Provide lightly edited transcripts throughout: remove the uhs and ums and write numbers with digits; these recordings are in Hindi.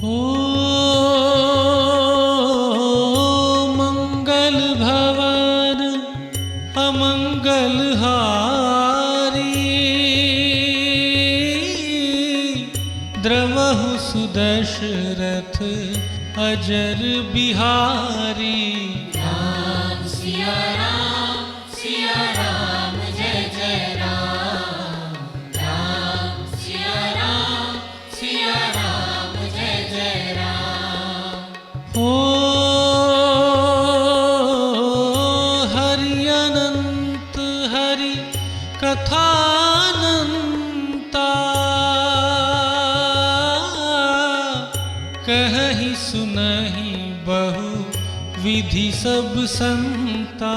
ओ मंगल भवन अमंगल हारी, द्रवहु सुदशरथ अजर बिहारी। राम सिया राम जय जय राम। राम सिया राम जय जय राम। ओ हरि अनंत हरि कथानंता, कहहि सुनहि बहु विधि सब संता।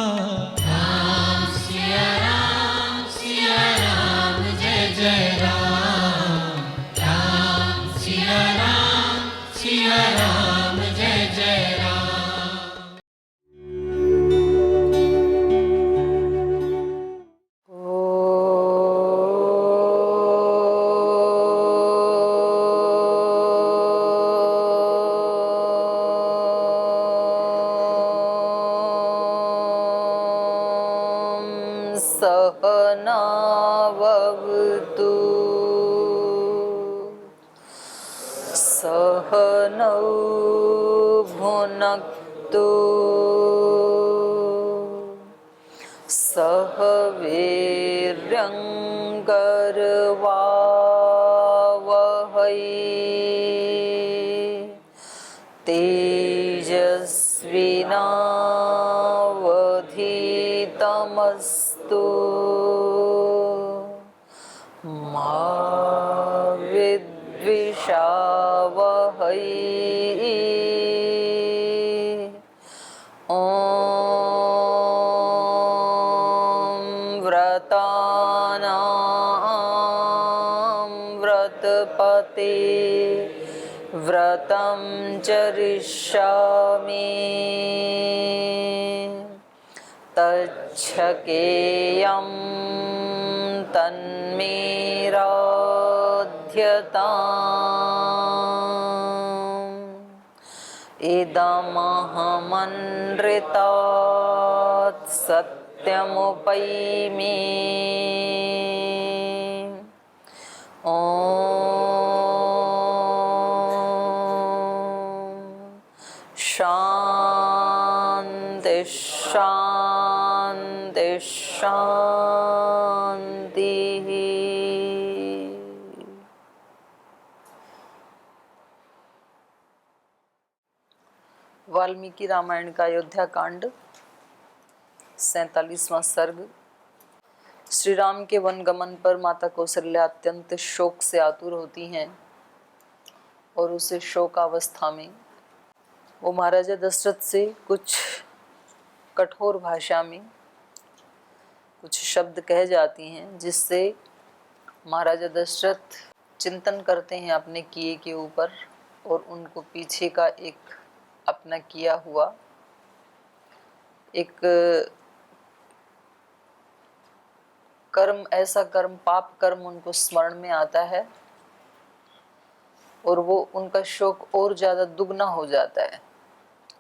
राम सिया राम जय जय राम। राम सिया राम जय जय राम। सहनावतु सहनौ भुनक्तु सह वीर्यङ्करवावहै तेजस्विनावधीतमस्तु मा विद्विषावहै। ॐ व्रतानां व्रतपते व्रतं चरिष्यामि तच्छकेयं तन्मे राध्यताम्। इदमहमनृतात् सत्यमुपैमि। ॐ शान्ति शान्ति शान्तिः। वाल्मीकि रामायण का अयोध्या कांड 47वां सर्ग। श्री राम के वन गमन पर माता कौशल्या अत्यंत शोक से आतुर होती हैं और उसे शोकावस्था में वो महाराजा दशरथ से कुछ कठोर भाषा में कुछ शब्द कह जाती हैं, जिससे महाराजा दशरथ चिंतन करते हैं अपने किए के ऊपर और उनको पीछे का एक अपना किया हुआ एक कर्म, ऐसा कर्म, पाप कर्म उनको स्मरण में आता है और वो उनका शोक और ज्यादा दुगना हो जाता है।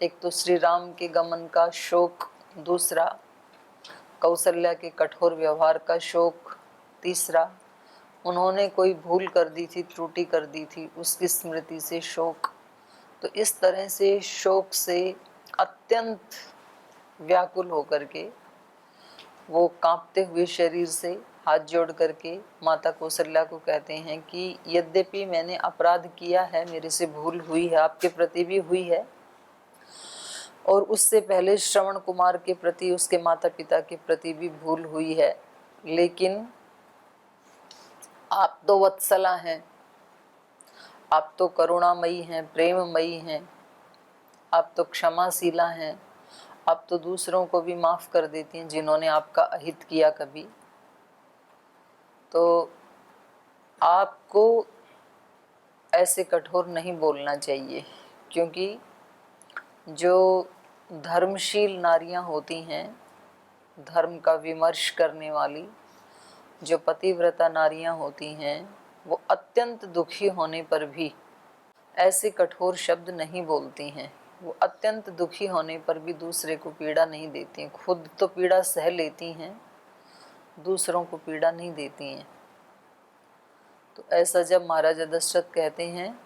एक तो श्री राम के गमन का शोक, दूसरा कौशल्या के कठोर व्यवहार का शोक, तीसरा उन्होंने कोई भूल कर दी थी, त्रुटि कर दी थी, उसकी स्मृति से शोक। तो इस तरह से शोक से अत्यंत व्याकुल होकर के वो कांपते हुए शरीर से हाथ जोड़ करके माता कौशल्या को कहते हैं कि यद्यपि मैंने अपराध किया है, मेरे से भूल हुई है, आपके प्रति भी हुई है और उससे पहले श्रवण कुमार के प्रति, उसके माता पिता के प्रति भी भूल हुई है, लेकिन आप तो वत्सला हैं, आप तो करुणामयी हैं, प्रेममयी हैं, आप तो क्षमाशीला हैं, आप तो दूसरों को भी माफ कर देती हैं जिन्होंने आपका अहित किया कभी। तो आपको ऐसे कठोर नहीं बोलना चाहिए, क्योंकि जो धर्मशील नारियां होती हैं, धर्म का विमर्श करने वाली जो पतिव्रता नारियां होती हैं, वो अत्यंत दुखी होने पर भी ऐसे कठोर शब्द नहीं बोलती हैं। वो अत्यंत दुखी होने पर भी दूसरे को पीड़ा नहीं देती हैं। खुद तो पीड़ा सह लेती हैं, दूसरों को पीड़ा नहीं देती हैं। तो ऐसा जब महाराजा दशरथ कहते हैं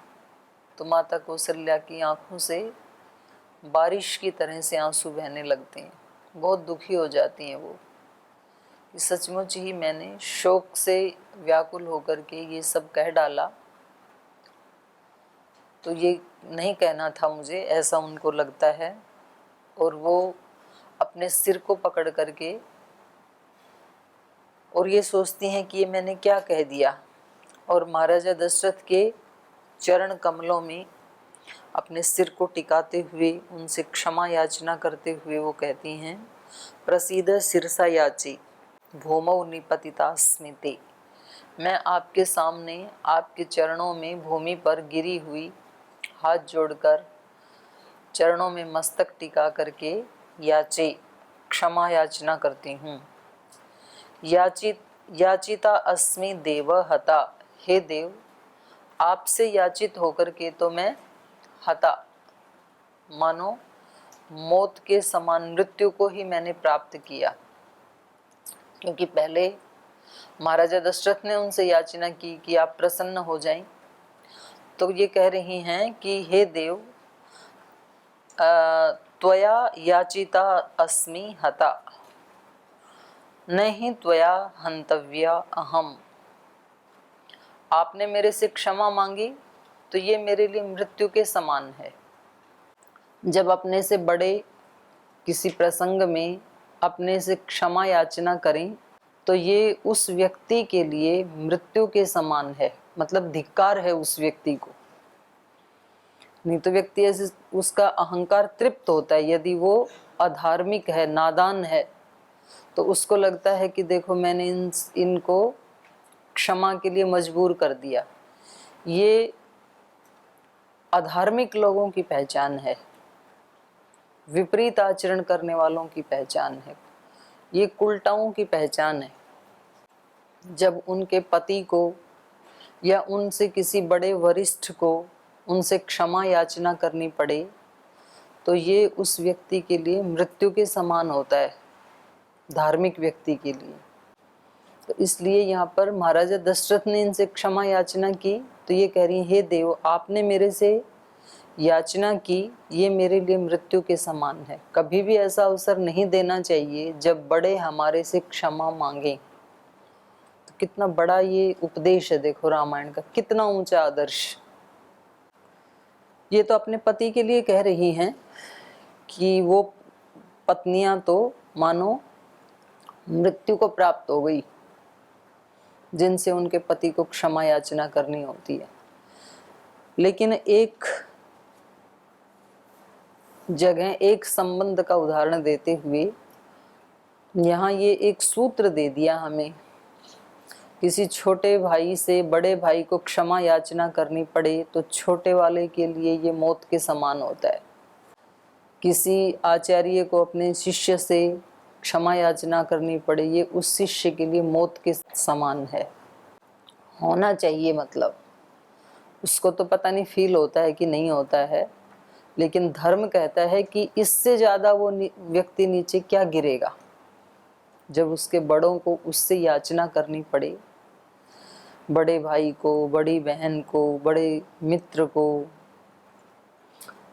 तो माता कौशल्या की आंखों से बारिश की तरह से आंसू बहने लगते हैं। बहुत दुखी हो जाती हैं वो। सचमुच ही मैंने शोक से व्याकुल होकर के ये सब कह डाला, तो ये नहीं कहना था मुझे, ऐसा उनको लगता है। और वो अपने सिर को पकड़ करके और ये सोचती हैं कि ये मैंने क्या कह दिया। और महाराजा दशरथ के चरण कमलों में अपने सिर को टिकाते हुए उनसे क्षमा याचना करते हुए वो कहती हैं, प्रसीद शिरसा याची भूमौ निपतितास्मिते। मैं आपके सामने आपके चरणों में भूमि पर गिरी हुई हाथ जोड़कर चरणों में मस्तक टिका करके याचे क्षमा याचना करती हूँ। याचिता अस्मि देव हता। हे देव, आपसे याचित होकर के तो मैं हता, मानो मौत के समान मृत्यु को ही मैंने प्राप्त किया। क्योंकि पहले महाराजा दशरथ ने उनसे याचना की कि आप प्रसन्न हो जाएं, तो ये कह रही हैं कि हे देव, त्वया याचिता अस्मि हता, नहीं त्वया हंतव्या अहम। आपने मेरे से क्षमा मांगी तो ये मेरे लिए मृत्यु के समान है। जब अपने से बड़े किसी प्रसंग में अपने से क्षमा याचना करें तो ये उस व्यक्ति के लिए मृत्यु के समान है, मतलब धिक्कार है उस व्यक्ति को। नहीं तो व्यक्ति ऐसे उसका अहंकार तृप्त होता है। यदि वो अधार्मिक है, नादान है, तो उसको लगता है कि देखो मैंने इनको क्षमा के लिए मजबूर कर दिया। ये अधार्मिक लोगों की पहचान है, विपरीत आचरण करने वालों की पहचान है, ये कुलटाओं की पहचान है। जब उनके पति को या उनसे किसी बड़े वरिष्ठ को उनसे क्षमा याचना करनी पड़े तो ये उस व्यक्ति के लिए मृत्यु के समान होता है, धार्मिक व्यक्ति के लिए। तो इसलिए यहाँ पर महाराजा दशरथ ने इनसे क्षमा याचना की तो ये कह रही है, हे देव, आपने मेरे से याचना की, ये मेरे लिए मृत्यु के समान है। कभी भी ऐसा अवसर नहीं देना चाहिए जब बड़े हमारे से क्षमा मांगे। तो कितना बड़ा ये उपदेश है, देखो रामायण का कितना ऊंचा आदर्श। ये तो अपने पति के लिए कह रही हैं कि वो पत्नियां तो मानो मृत्यु को प्राप्त हो गई जिनसे उनके पति को क्षमा याचना करनी होती है। लेकिन एक जगह एक संबंध का उदाहरण देते हुए यहाँ ये एक सूत्र दे दिया हमें, किसी छोटे भाई से बड़े भाई को क्षमा याचना करनी पड़े तो छोटे वाले के लिए ये मौत के समान होता है। किसी आचार्य को अपने शिष्य से क्षमा याचना करनी पड़े, ये उस शिष्य के लिए मौत के समान है। होना चाहिए, मतलब उसको तो पता नहीं फील होता है कि नहीं होता है, लेकिन धर्म कहता है कि इससे ज़्यादा वो व्यक्ति नीचे क्या गिरेगा जब उसके बड़ों को उससे याचना करनी पड़े, बड़े भाई को, बड़ी बहन को, बड़े मित्र को।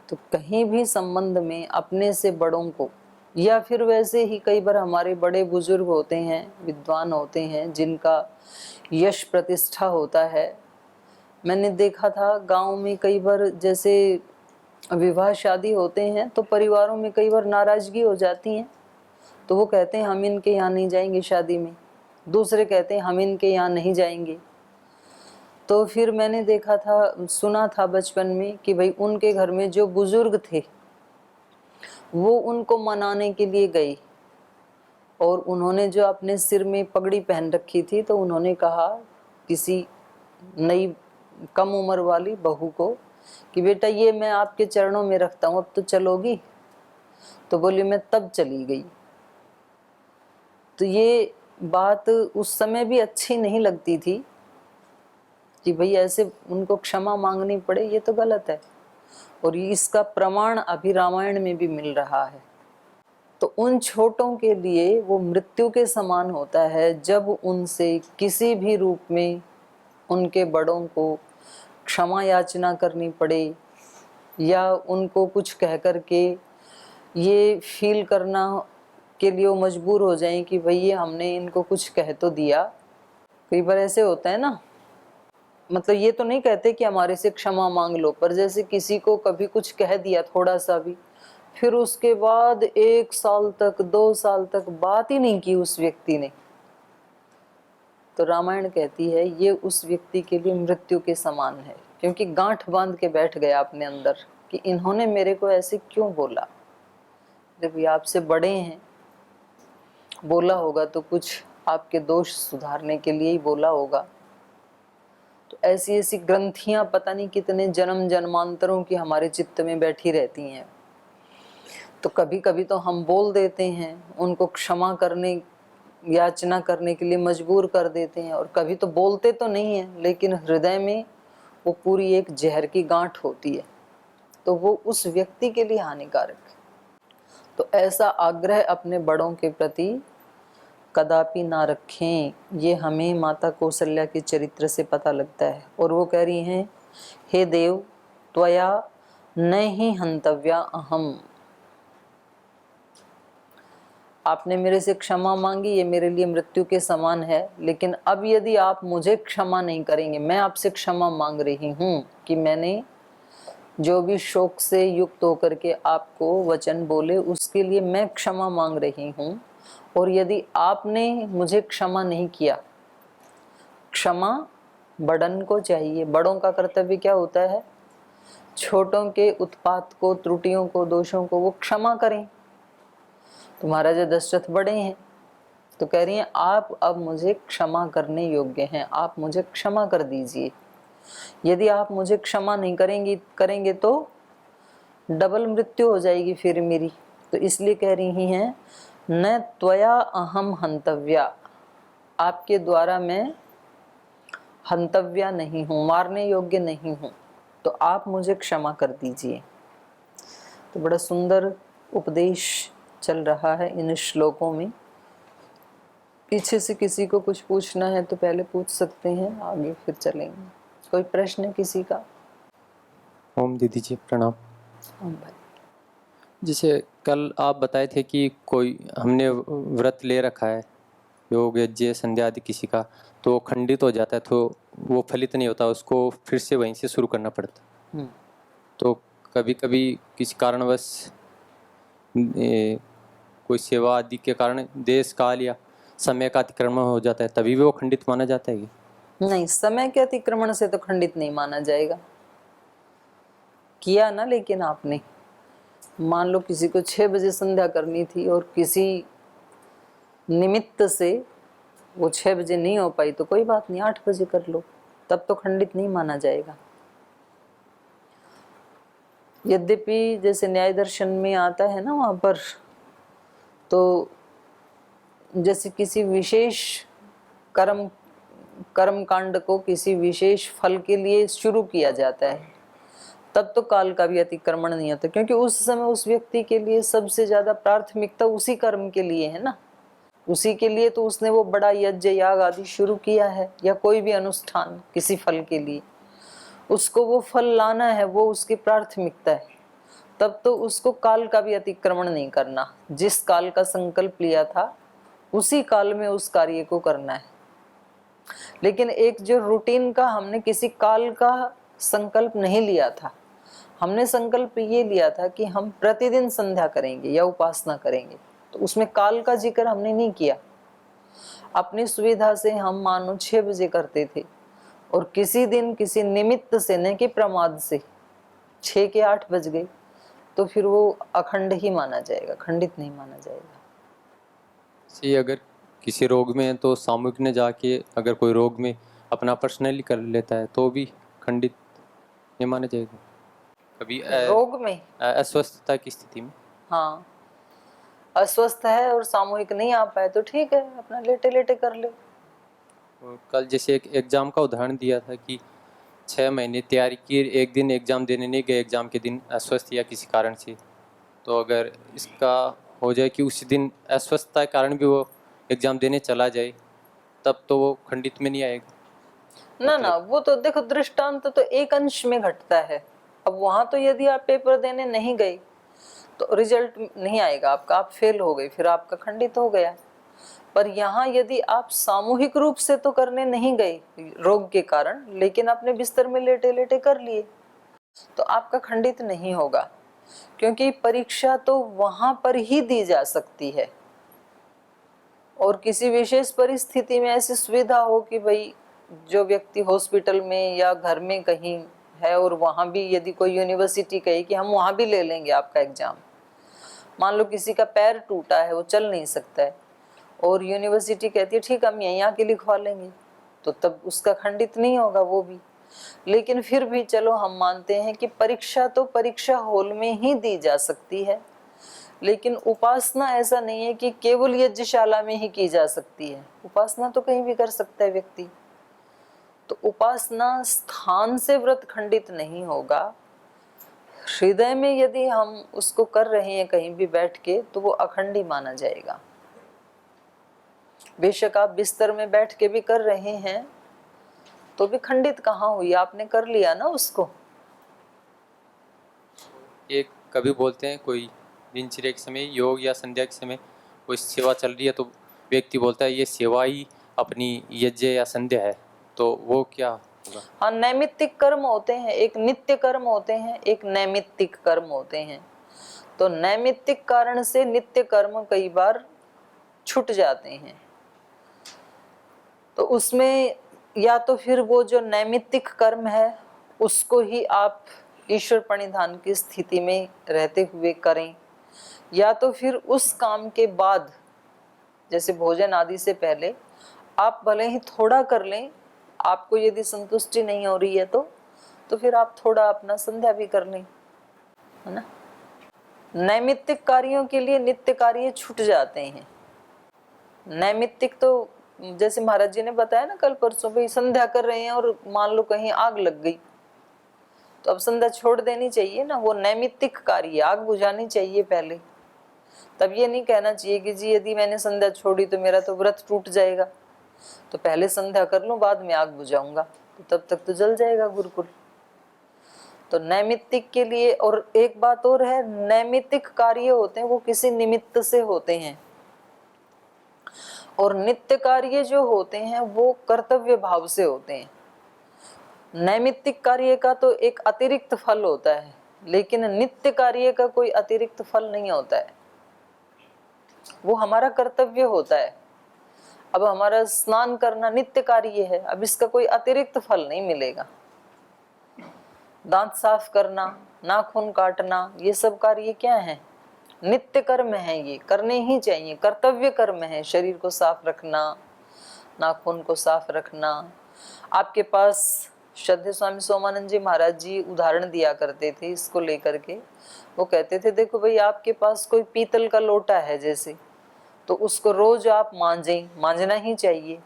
तो कहीं भी संबंध में अपने से बड़ों को, या फिर वैसे ही कई बार हमारे बड़े बुजुर्ग होते हैं, विद्वान होते हैं, जिनका यश प्रतिष्ठा होता है। मैंने देखा था गांव में कई बार जैसे विवाह शादी होते हैं तो परिवारों में कई बार नाराजगी हो जाती है, तो वो कहते हैं हम इनके यहाँ नहीं जाएंगे शादी में, दूसरे कहते हैं हम इनके यहाँ नहीं जाएंगे। तो फिर मैंने देखा था, सुना था बचपन में कि भाई उनके घर में जो बुजुर्ग थे वो उनको मनाने के लिए गए और उन्होंने जो अपने सिर में पगड़ी पहन रखी थी तो उन्होंने कहा किसी नई कम उम्र वाली बहू को कि बेटा ये मैं आपके चरणों में रखता हूँ, अब तो चलोगी? तो बोली मैं तब चली गई। तो ये बात उस समय भी अच्छी नहीं लगती थी, कि भाई ऐसे उनको क्षमा मांगनी पड़े, ये तो गलत है। और इसका प्रमाण अभी रामायण में भी मिल रहा है। तो उन छोटों के लिए वो मृत्यु के समान होता है जब उनसे किसी भी रूप में उनके बड़ों को क्षमा याचना करनी पड़े, या उनको कुछ कह कर के ये फील करना के लिए वो मजबूर हो जाएं कि भई हमने इनको कुछ कह तो दिया। कई बार ऐसे होता है ना, मतलब ये तो नहीं कहते कि हमारे से क्षमा मांग लो, पर जैसे किसी को कभी कुछ कह दिया थोड़ा सा भी, फिर उसके बाद 1 साल तक 2 साल तक बात ही नहीं की उस व्यक्ति ने, तो रामायण कहती है ये उस व्यक्ति के लिए मृत्यु के समान है, क्योंकि गांठ बांध के बैठ गया अपने अंदर कि इन्होंने मेरे को ऐसे क्यों बोला। जब ये आपसे बड़े हैं, बोला होगा तो कुछ आपके दोष सुधारने के लिए ही बोला होगा। तो ऐसी ऐसी ग्रंथियां पता नहीं कितने जन्म जन्मांतरों की हमारे चित्त में बैठी रहती हैं। तो कभी कभी तो हम बोल देते हैं, उनको क्षमा करने याचना करने के लिए मजबूर कर देते हैं, और कभी तो बोलते तो नहीं है लेकिन हृदय में वो पूरी एक जहर की गांठ होती है, तो वो उस व्यक्ति के लिए हानिकारक है। तो ऐसा आग्रह अपने बड़ों के प्रति कदापि ना रखें। ये हमें माता कौशल्या के चरित्र से पता लगता है। और वो कह रही हैं, हे देव त्वया न ही हंतव्या अहम, आपने मेरे से क्षमा मांगी, ये मेरे लिए मृत्यु के समान है, लेकिन अब यदि आप मुझे क्षमा नहीं करेंगे, मैं आपसे क्षमा मांग रही हूँ कि मैंने जो भी शोक से युक्त होकर के आपको वचन बोले उसके लिए मैं क्षमा मांग रही हूँ। और यदि आपने मुझे क्षमा नहीं किया, क्षमा बड़न को चाहिए। बड़ों का कर्तव्य क्या होता है? छोटों के उत्पात को, त्रुटियों को, दोषों को वो क्षमा करें। तो महाराजा दशरथ बड़े हैं, तो कह रही हैं आप अब मुझे क्षमा करने योग्य हैं, आप मुझे क्षमा कर दीजिए। यदि आप मुझे क्षमा नहीं करेंगे तो डबल मृत्यु हो जाएगी फिर मेरी। तो इसलिए कह रही हैं न त्वया अहम हंतव्या, आपके द्वारा मैं हंतव्या नहीं हूँ, मारने योग्य नहीं हूँ, तो आप मुझे क्षमा कर दीजिए। तो बड़ा सुंदर उपदेश चल रहा है इन श्लोकों में। पीछे से किसी को कुछ पूछना है तो पहले पूछ सकते हैं, आगे फिर चलेंगे। कोई प्रश्न है किसी का? ओम दीदी जी प्रणाम। ओम भाई। जैसे कल आप बताए थे कि कोई हमने व्रत ले रखा है, योग यज्ञ संध्या आदि किसी का, तो खंडित हो जाता है, तो वो फलित नहीं होता, उसको फिर से वहीं से शुरू करना पड़ता। तो कभी कभी किसी कारणवश कोई सेवा आदि के कारण देश काल या समय का अतिक्रमण हो जाता है, तभी भी वो खंडित माना जाता है? नहीं, समय के अतिक्रमण से तो खंडित नहीं माना जाएगा। किया ना, लेकिन आपने मान लो किसी को 6 बजे संध्या करनी थी और किसी निमित्त से वो 6 बजे नहीं हो पाई, तो कोई बात नहीं, 8 बजे कर लो, तब तो खंडित नहीं माना जाएगा। यद्यपि जैसे न्याय दर्शन में आता है ना, वहां पर तो जैसे किसी विशेष कर्म कांड को किसी विशेष फल के लिए शुरू किया जाता है, तब तो काल का भी अतिक्रमण नहीं होता, क्योंकि उस समय उस व्यक्ति के लिए सबसे ज्यादा प्राथमिकता उसी कर्म के लिए है ना, उसी के लिए तो उसने वो बड़ा यज्ञ याग आदि शुरू किया है, या कोई भी अनुष्ठान किसी फल के लिए, उसको वो फल लाना है, वो उसकी प्राथमिकता है। तब तो उसको काल का भी अतिक्रमण नहीं करना, जिस काल का संकल्प लिया था उसी काल में उस कार्य को करना है। लेकिन एक जो रूटीन का हमने किसी काल का संकल्प नहीं लिया था, हमने संकल्प ये लिया था कि हम प्रतिदिन संध्या करेंगे या उपासना करेंगे, तो उसमें काल का जिक्र हमने नहीं किया। अपनी सुविधा से हम मानो 6 बजे करते थे, और किसी दिन किसी निमित्त से, न कि प्रमाद से 6 के 8 बज गए, तो फिर वो अखंड ही माना जाएगा, खंडित नहीं माना जाएगा। सी अगर किसी रोग में है तो सामूहिक ने जाके अगर कोई रोग में अपना पर्सनली कर लेता है तो भी खंडित नहीं माना जाएगा? कभी रोग में, अस्वस्थता की स्थिति में, हाँ अस्वस्थ है और सामूहिक नहीं आ पाए तो ठीक है, अपना लेटे लेटे कर ले। कल जैसे एक एग्जाम का उदाहरण दिया था कि 6 महीने तैयारी की, एक दिन एग्ज़ाम देने नहीं गए, एग्ज़ाम के दिन अस्वस्थ या किसी कारण से, तो अगर इसका हो जाए कि उसी दिन अस्वस्थता के कारण भी वो एग्ज़ाम देने चला जाए, तब तो वो खंडित में नहीं आएगा? ना ना, वो तो देखो दृष्टांत तो एक अंश में घटता है। अब वहां तो यदि आप पेपर देने नहीं गए तो रिजल्ट नहीं आएगा आपका, आप फेल हो गए, फिर आपका खंडित हो गया। पर यहाँ यदि आप सामूहिक रूप से तो करने नहीं गए रोग के कारण, लेकिन अपने बिस्तर में लेटे लेटे कर लिए, तो आपका खंडित नहीं होगा, क्योंकि परीक्षा तो वहां पर ही दी जा सकती है। और किसी विशेष परिस्थिति में ऐसी सुविधा हो कि भाई जो व्यक्ति हॉस्पिटल में या घर में कहीं है और वहां भी यदि कोई यूनिवर्सिटी कहे कि हम वहां भी ले लेंगे आपका एग्जाम, मान लो किसी का पैर टूटा है, वो चल नहीं सकता है, और यूनिवर्सिटी कहती है ठीक हम यहीं आके लिखवा लेंगे, तो तब उसका खंडित नहीं होगा वो भी। लेकिन फिर भी चलो हम मानते हैं कि परीक्षा तो परीक्षा हॉल में ही दी जा सकती है, लेकिन उपासना ऐसा नहीं है कि केवल यज्ञशाला में ही की जा सकती है। उपासना तो कहीं भी कर सकता है व्यक्ति। तो उपासना स्थान से व्रत खंडित नहीं होगा, हृदय में यदि हम उसको कर रहे हैं कहीं भी बैठ के, तो वो अखंडी माना जाएगा। बेशक आप बिस्तर में बैठ के भी कर रहे हैं तो भी खंडित कहाँ हुई, आपने कर लिया ना उसको। एक कभी बोलते हैं कोई दिनचर्या के समय, योग या संध्या के समय कोई सेवा चल रही है, तो व्यक्ति बोलता है ये सेवा ही अपनी यज्ञ या संध्या है, तो वो क्या होगा? हाँ, नैमित्तिक कर्म होते हैं, एक नित्य कर्म होते हैं, एक नैमित्तिक कर्म होते हैं। तो नैमित्तिक कारण से नित्य कर्म कई बार छूट जाते हैं, तो उसमें या तो फिर वो जो नैमित्तिक कर्म है उसको ही आप ईश्वर प्रणिधान की स्थिति में रहते हुए करें, या तो फिर उस काम के बाद जैसे भोजन आदि से पहले आप भले ही थोड़ा कर लें, आपको यदि संतुष्टि नहीं हो रही है तो फिर आप थोड़ा अपना संध्या भी कर लें, है ना। नैमित्तिक कार्यों के लिए नित्य कार्य छूट जाते हैं। नैमित्तिक तो जैसे महाराज जी ने बताया ना कल परसों, भाई संध्या कर रहे हैं और मान लो कहीं आग लग गई, तो अब संध्या छोड़ देनी चाहिए ना, वो नैमित्तिक कार्य, आग बुझानी चाहिए पहले। तब ये नहीं कहना चाहिए कि जी यदि मैंने संध्या छोड़ी तो मेरा तो व्रत टूट जाएगा, तो पहले संध्या कर लूं बाद में आग बुझाऊंगा, तो तब तक तो जल जाएगा गुरुकुल। तो नैमित्तिक के लिए, और एक बात और है, नैमित्तिक कार्य होते हैं वो किसी निमित्त से होते हैं, और नित्य कार्य जो होते हैं वो कर्तव्य भाव से होते हैं। नैमित्तिक कार्य का तो एक अतिरिक्त फल होता है, लेकिन नित्य कार्य का कोई अतिरिक्त फल नहीं होता है, वो हमारा कर्तव्य होता है। अब हमारा स्नान करना नित्य कार्य है, अब इसका कोई अतिरिक्त फल नहीं मिलेगा। दांत साफ करना, नाखून काटना, ये सब कार्य क्या है? नित्य कर्म है, ये करने ही चाहिए, कर्तव्य कर्म है। शरीर को साफ रखना, नाखून को साफ रखना। आपके पास श्रद्धेय स्वामी सोमानंद जी महाराज जी उदाहरण दिया करते थे इसको लेकर के। वो कहते थे देखो भाई, आपके पास कोई पीतल का लोटा है जैसे, तो उसको रोज आप मांजना ही चाहिए,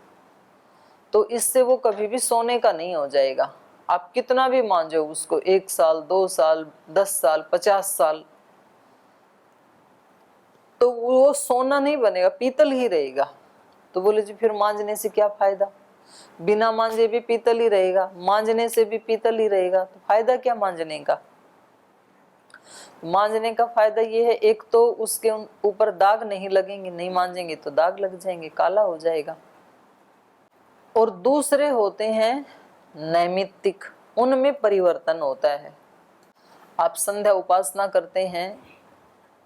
तो इससे वो कभी भी सोने का नहीं हो जाएगा। आप कितना भी मांजो उसको, 1 साल 2 साल 10 साल 50 साल, तो वो सोना नहीं बनेगा, पीतल ही रहेगा। तो बोले जी फिर मांजने से क्या फायदा, बिना मांजे भी पीतल ही रहेगा, मांजने से भी पीतल ही रहेगा, तो फायदा क्या मांजने का? मांजने का फायदा ये है, एक तो उसके ऊपर दाग नहीं लगेंगे, नहीं मांजेंगे तो दाग लग जाएंगे, काला हो जाएगा। और दूसरे होते हैं नैमित्तिक, उनमें परिवर्तन होता है। आप संध्या उपासना करते हैं,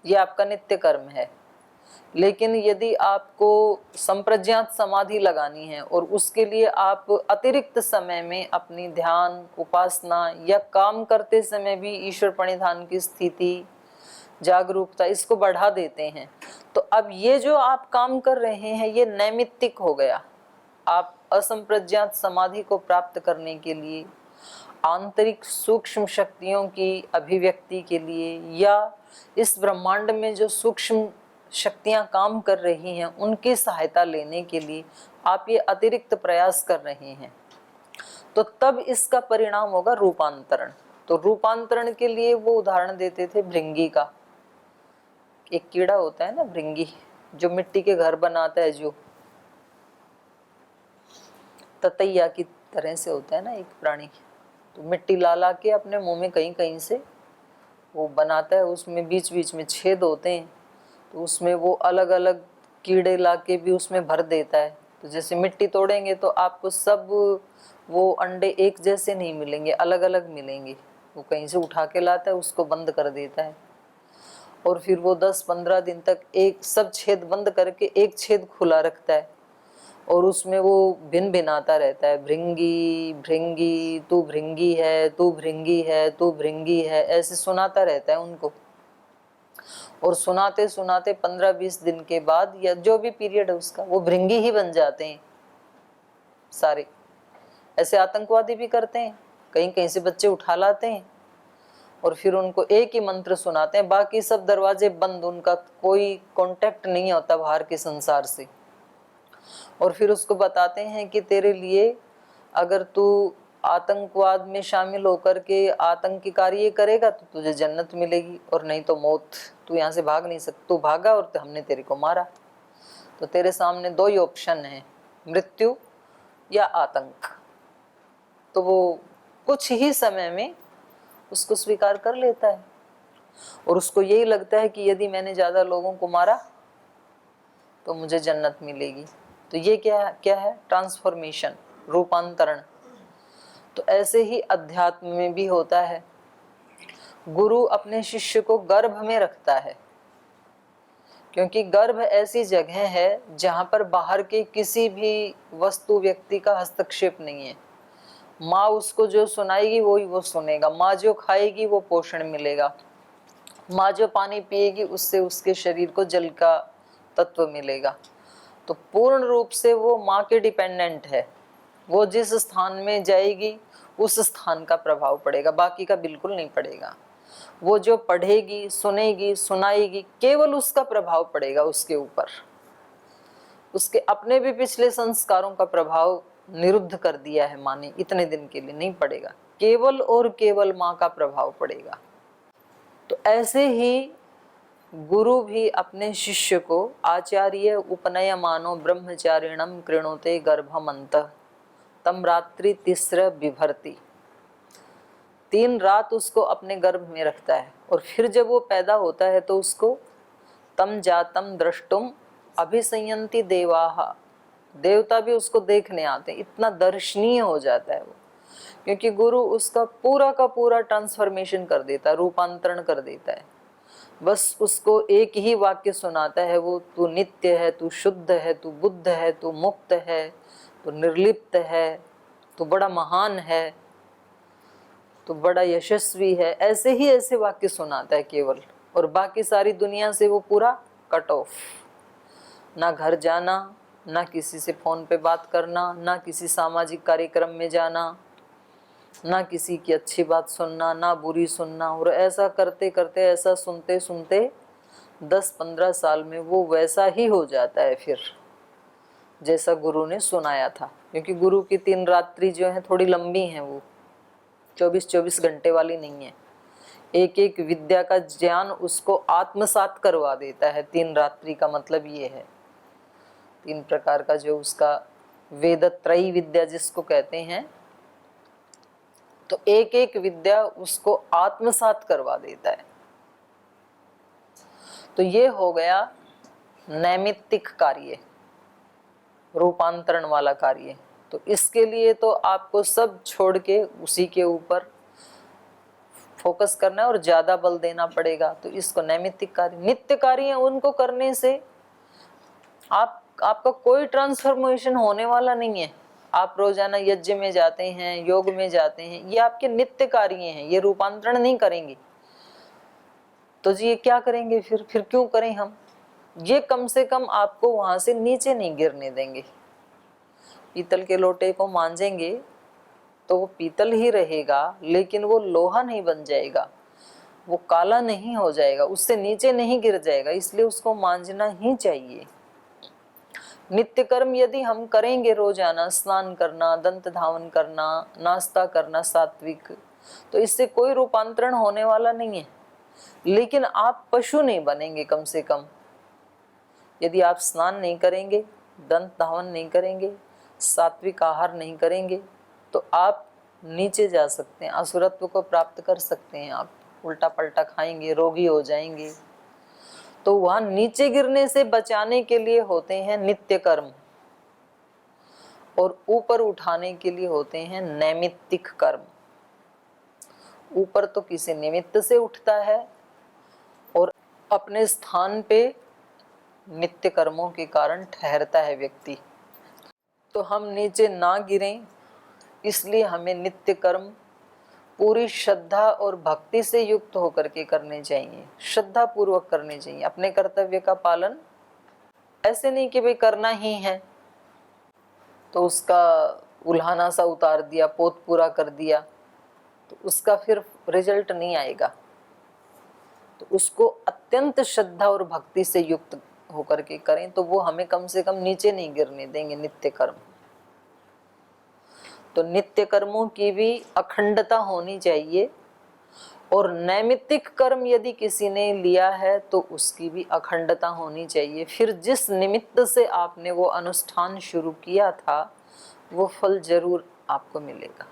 ये आपका नित्य कर्म है, लेकिन यदि आपको संप्रज्ञात समाधि लगानी है और उसके लिए आप अतिरिक्त समय में अपनी ध्यान उपासना या काम करते समय भी ईश्वर प्रणिधान की स्थिति, जागरूकता, इसको बढ़ा देते हैं, तो अब ये जो आप काम कर रहे हैं ये नैमित्तिक हो गया। आप असंप्रज्ञात समाधि को प्राप्त करने के लिए, आंतरिक सूक्ष्म शक्तियों की अभिव्यक्ति के लिए, या इस ब्रह्मांड में जो सूक्ष्म शक्तियां काम कर रही हैं उनकी सहायता लेने के लिए आप ये अतिरिक्त प्रयास कर रहे हैं। तो तब इसका परिणाम होगा रूपांतरण। तो रूपांतरण के लिए वो उदाहरण देते थे भृंगी का। एक कीड़ा होता है ना भृंगी, जो मिट्टी के घर बनाता है, जो ततैया की तरह से होता है ना एक प्राणी, तो मिट्टी ला ला के अपने मुंह में कहीं कहीं से वो बनाता है, उसमें बीच बीच में छेद होते हैं, तो उसमें वो अलग अलग कीड़े ला के भी उसमें भर देता है। तो जैसे मिट्टी तोड़ेंगे तो आपको सब वो अंडे एक जैसे नहीं मिलेंगे, अलग अलग मिलेंगे। वो कहीं से उठा के लाता है, उसको बंद कर देता है, और फिर वो 10-15 दिन तक एक सब छेद बंद करके एक छेद खुला रखता है, और उसमें वो भिन भिनाता रहता है, भृंगी भृंगी तू भृंगी है, तू भृंगी है, तू भृंगी है, ऐसे सुनाता रहता है उनको। और सुनाते सुनाते 15-20 दिन के बाद, या जो भी पीरियड है उसका, वो भृंगी ही बन जाते हैं सारे। ऐसे आतंकवादी भी करते हैं, कहीं कहीं से बच्चे उठा लाते हैं और फिर उनको एक ही मंत्र सुनाते हैं, बाकी सब दरवाजे बंद, उनका कोई कांटेक्ट नहीं होता बाहर के संसार से। और फिर उसको बताते हैं कि तेरे लिए अगर तू आतंकवाद में शामिल होकर के आतंकी कार्य करेगा तो तुझे जन्नत मिलेगी, और नहीं तो मौत, तू यहाँ से भाग नहीं सकता। तू भागा और हमने तेरे को मारा, तो तेरे सामने 2 ही ऑप्शन है, मृत्यु या आतंक। तो वो कुछ ही समय में उसको स्वीकार कर लेता है, और उसको यही लगता है कि यदि मैंने ज्यादा लोगों को मारा तो मुझे जन्नत मिलेगी। तो ये क्या है? ट्रांसफॉर्मेशन, रूपांतरण। तो ऐसे ही अध्यात्म में भी होता है। गुरु अपने शिष्य को गर्भ में रखता है, क्योंकि गर्भ ऐसी जगह है जहां पर बाहर के किसी भी वस्तु व्यक्ति का हस्तक्षेप नहीं है। माँ उसको जो सुनाएगी वही वो सुनेगा, माँ जो खाएगी वो पोषण मिलेगा, माँ जो पानी पिएगी उससे उसके शरीर को जल का तत्व मिलेगा। तो पूर्ण रूप से वो माँ के डिपेंडेंट है। वो जिस स्थान में जाएगी उस स्थान का प्रभाव पड़ेगा, बाकी का बिल्कुल नहीं पड़ेगा। वो जो पढ़ेगी, सुनेगी, सुनाएगी, केवल उसका प्रभाव पड़ेगा उसके ऊपर। उसके अपने भी पिछले संस्कारों का प्रभाव निरुद्ध कर दिया है माँ ने, इतने दिन के लिए नहीं पड़ेगा, केवल और केवल माँ का प्रभाव पड़ेगा। तो ऐसे ही गुरु भी अपने शिष्य को आचार्य उपनयमानो ब्रह्मचारिणम कृणोते गर्भमन्तः तम रात्रि तिस्र बिभर्ति। 3 रात उसको अपने गर्भ में रखता है, और फिर जब वो पैदा होता है तो उसको तम जातम द्रष्टुम अभिसंयन्ति देवाः, देवता भी उसको देखने आते हैं, इतना दर्शनीय हो जाता है वो। क्योंकि गुरु उसका पूरा का पूरा ट्रांसफॉर्मेशन कर देता है, रूपांतरण कर देता है। बस उसको एक ही वाक्य सुनाता है वो, तू नित्य है, तू शुद्ध है, तू बुद्ध है, तू मुक्त है, तू निर्लिप्त है, तू बड़ा महान है, तू बड़ा यशस्वी है। ऐसे ही ऐसे वाक्य सुनाता है केवल, और बाकी सारी दुनिया से वो पूरा कट ऑफ। ना घर जाना, ना किसी से फोन पे बात करना, ना किसी सामाजिक कार्यक्रम में जाना, ना किसी की अच्छी बात सुनना, ना बुरी सुनना। और ऐसा करते करते, ऐसा सुनते सुनते 10-15 साल में वो वैसा ही हो जाता है फिर जैसा गुरु ने सुनाया था। क्योंकि गुरु की 3 रात्रि जो है थोड़ी लंबी हैं, वो 24-24 घंटे वाली नहीं है। एक एक विद्या का ज्ञान उसको आत्मसात करवा देता है। 3 रात्रि का मतलब ये है, 3 प्रकार का जो उसका वेदत्रयी विद्या जिसको कहते हैं, तो एक एक विद्या उसको आत्मसात करवा देता है। तो ये हो गया नैमित्तिक कार्य, रूपांतरण वाला कार्य। तो इसके लिए तो आपको सब छोड़ के उसी के ऊपर फोकस करना है और ज्यादा बल देना पड़ेगा। तो इसको नैमित्तिक कार्य, नित्य कार्य उनको करने से आपका कोई ट्रांसफॉर्मेशन होने वाला नहीं है। आप रोजाना यज्ञ में जाते हैं, योग में जाते हैं, ये आपके नित्य कार्य हैं, ये रूपांतरण नहीं करेंगे। तो जी ये क्या करेंगे फिर क्यों करें हम? ये कम से कम आपको वहां से नीचे नहीं गिरने देंगे। पीतल के लोटे को मांजेंगे तो वो पीतल ही रहेगा, लेकिन वो लोहा नहीं बन जाएगा, वो काला नहीं हो जाएगा, उससे नीचे नहीं गिर जाएगा। इसलिए उसको मांजना ही चाहिए। नित्य कर्म यदि हम करेंगे, रोजाना स्नान करना, दंत धावन करना, नाश्ता करना सात्विक, तो इससे कोई रूपांतरण होने वाला नहीं है। लेकिन आप पशु नहीं बनेंगे। कम से कम यदि आप स्नान नहीं करेंगे, दंत धावन नहीं करेंगे, सात्विक आहार नहीं करेंगे, तो आप नीचे जा सकते हैं, असुरत्व को प्राप्त कर सकते हैं। आप उल्टा पलटा खाएंगे, रोगी हो जाएंगे। तो वहां नीचे गिरने से बचाने के लिए होते हैं नित्य कर्म, और ऊपर उठाने के लिए होते हैं नैमित्तिक कर्म। ऊपर तो किसी निमित्त से उठता है और अपने स्थान पे नित्य कर्मों के कारण ठहरता है व्यक्ति। तो हम नीचे ना गिरें, इसलिए हमें नित्य कर्म पूरी श्रद्धा और भक्ति से युक्त होकर के करने चाहिए, श्रद्धा पूर्वक करने चाहिए। अपने कर्तव्य का पालन ऐसे नहीं कि भाई करना ही है तो उसका उल्हाना सा उतार दिया, पोत पूरा कर दिया, तो उसका फिर रिजल्ट नहीं आएगा। तो उसको अत्यंत श्रद्धा और भक्ति से युक्त होकर के करें, तो वो हमें कम से कम नीचे नहीं गिरने देंगे नित्य कर्म। तो नित्य कर्मों की भी अखंडता होनी चाहिए, और नैमित्तिक कर्म यदि किसी ने लिया है तो उसकी भी अखंडता होनी चाहिए। फिर जिस निमित्त से आपने वो अनुष्ठान शुरू किया था, वो फल जरूर आपको मिलेगा।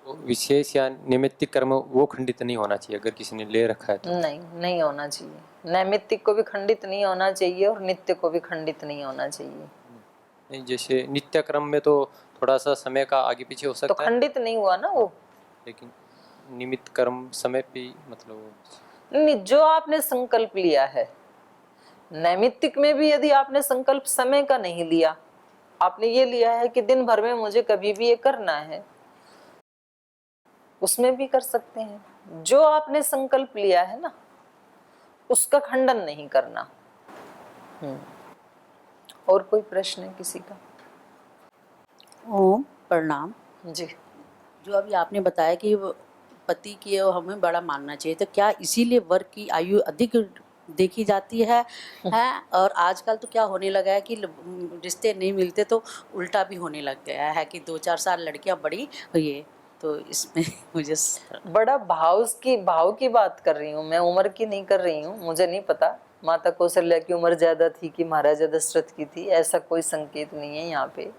विशेष या निमित्तिक कर्म वो खंडित नहीं होना चाहिए अगर किसी ने ले रखा है तो? नहीं होना चाहिए। नैमित्तिक को भी खंडित नहीं होना चाहिए और नित्य को भी खंडित नहीं होना चाहिए। नहीं, जैसे नित्य क्रम में तो थोड़ा सा समय का आगे पीछे हो सकता तो है, खंडित नहीं हुआ ना वो। लेकिन निमित्त कर्म समय पे मतलब नहीं, जो आपने संकल्प लिया है। नैमित्तिक में भी यदि आपने संकल्प समय का नहीं लिया, आपने ये लिया है कि दिन भर में मुझे कभी भी ये करना है, उसमें भी कर सकते हैं। जो आपने संकल्प लिया है ना, उसका खंडन नहीं करना। और कोई प्रश्न है किसी का? ओम प्रणाम जी। जो अभी आपने बताया कि पति की हमें बड़ा मानना चाहिए, तो क्या इसीलिए वर की आयु अधिक देखी जाती है? और आजकल तो क्या होने लगा है कि रिश्ते नहीं मिलते तो उल्टा भी होने लग गया है कि 2-4 साल लड़कियां बड़ी हुई है। तो इसमें मुझे बड़ा भाव की बात कर रही हूँ मैं, उम्र की नहीं कर रही हूँ। मुझे नहीं पता माता कौशल्या की उम्र ज्यादा थी कि महाराजा दशरथ की थी, ऐसा कोई संकेत नहीं है यहाँ पे।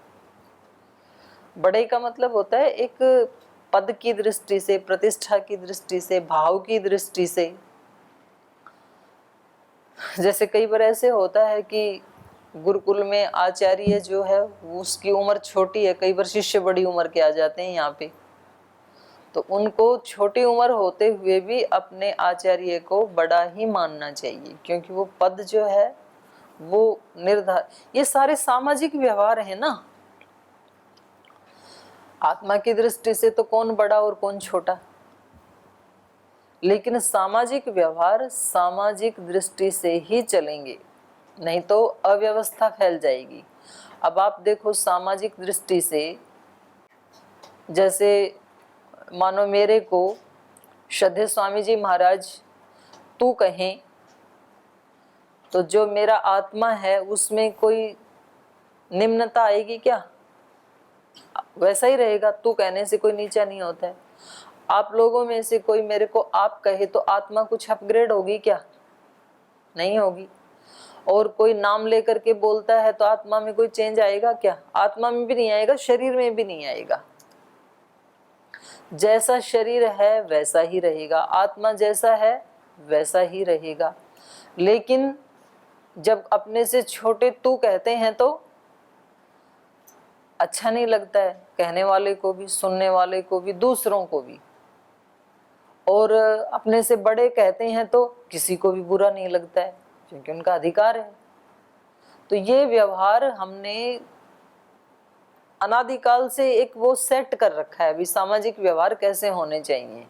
बड़े का मतलब होता है एक पद की दृष्टि से, प्रतिष्ठा की दृष्टि से, भाव की दृष्टि से। जैसे कई बार ऐसे होता है कि गुरुकुल में आचार्य जो है उसकी उम्र छोटी है, कई बार शिष्य बड़ी उम्र के आ जाते हैं यहाँ पे, तो उनको छोटी उम्र होते हुए भी अपने आचार्य को बड़ा ही मानना चाहिए, क्योंकि वो पद जो है वो निर्धारित। ये सारे सामाजिक व्यवहार है ना। आत्मा की दृष्टि से तो कौन बड़ा और कौन छोटा, लेकिन सामाजिक व्यवहार सामाजिक दृष्टि से ही चलेंगे, नहीं तो अव्यवस्था फैल जाएगी। अब आप देखो सामाजिक दृष्टि से, जैसे मानो मेरे को श्रद्धेय स्वामी जी महाराज तू कहें, तो जो मेरा आत्मा है उसमें कोई निम्नता आएगी क्या? वैसा ही रहेगा। तू कहने से कोई नीचा नहीं होता है। आप लोगों में से कोई मेरे को आप कहे तो आत्मा कुछ अपग्रेड होगी क्या? नहीं होगी। और कोई नाम लेकर के बोलता है तो आत्मा में कोई चेंज आएगा क्या? आत्मा में भी नहीं आएगा, शरीर में भी नहीं आएगा। जैसा शरीर है वैसा ही रहेगा, आत्मा जैसा है वैसा ही रहेगा। लेकिन जब अपने से छोटे तू कहते हैं तो अच्छा नहीं लगता है, कहने वाले को भी, सुनने वाले को भी, दूसरों को भी। और अपने से बड़े कहते हैं तो किसी को भी बुरा नहीं लगता है, क्योंकि उनका अधिकार है। तो ये व्यवहार हमने अनादिकाल से एक वो सेट कर रखा है, अभी सामाजिक व्यवहार कैसे होने चाहिए।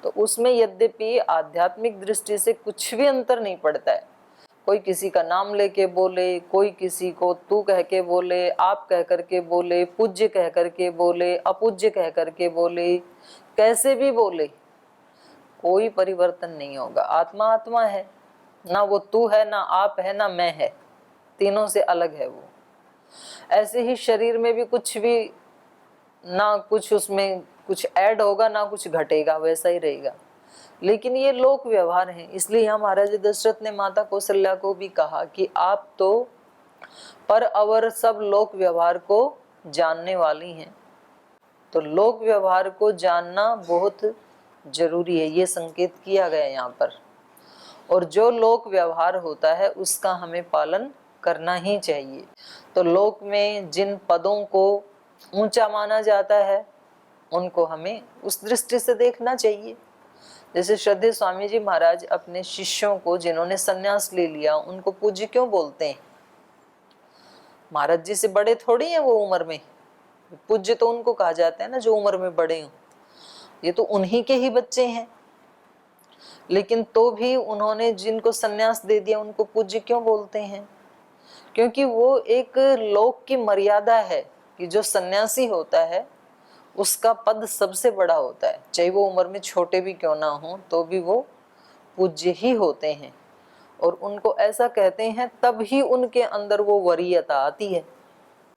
तो उसमें यद्यपि आध्यात्मिक दृष्टि से कुछ भी अंतर नहीं पड़ता है। कोई किसी का नाम लेके बोले, कोई किसी को तू कह के बोले, आप कह करके बोले, पूज्य कह करके बोले, अपूज्य कह करके बोले, कैसे भी बोले, कोई परिवर्तन नहीं होगा। आत्मा आत्मा है, ना वो तू है, ना आप है, ना मैं है। तीनों से अलग है वो। ऐसे ही शरीर में भी कुछ भी ना, कुछ उसमें कुछ ऐड होगा ना कुछ घटेगा, वैसा ही रहेगा। लेकिन ये लोक व्यवहार है। इसलिए यहाँ महाराज दशरथ ने माता कौशल्या को भी कहा कि आप तो पर अवर सब लोक व्यवहार को जानने वाली हैं। तो लोक व्यवहार को जानना बहुत जरूरी है, ये संकेत किया गया यहाँ पर। और जो लोक व्यवहार होता है उसका हमें पालन करना ही चाहिए। तो लोक में जिन पदों को ऊंचा माना जाता है उनको हमें उस दृष्टि से देखना चाहिए। जैसे श्रद्धेय स्वामी जी महाराज अपने शिष्यों को, जिन्होंने संन्यास ले लिया, उनको पूज्य क्यों बोलते हैं? महाराज जी से बड़े थोड़ी हैं वो उम्र में, पूज्य तो उनको कहा जाता है ना जो उम्र में बड़े हों। ये तो उन्हीं के ही बच्चे हैं, लेकिन तो भी उन्होंने जिनको संन्यास दे दिया उनको पूज्य क्यों बोलते हैं? क्योंकि वो एक लोक की मर्यादा है कि जो सन्यासी होता है उसका पद सबसे बड़ा होता है, चाहे वो उम्र में छोटे भी क्यों ना हो तो भी वो पूज्य ही होते हैं। और उनको ऐसा कहते हैं तब ही उनके अंदर वो वरीयता आती है।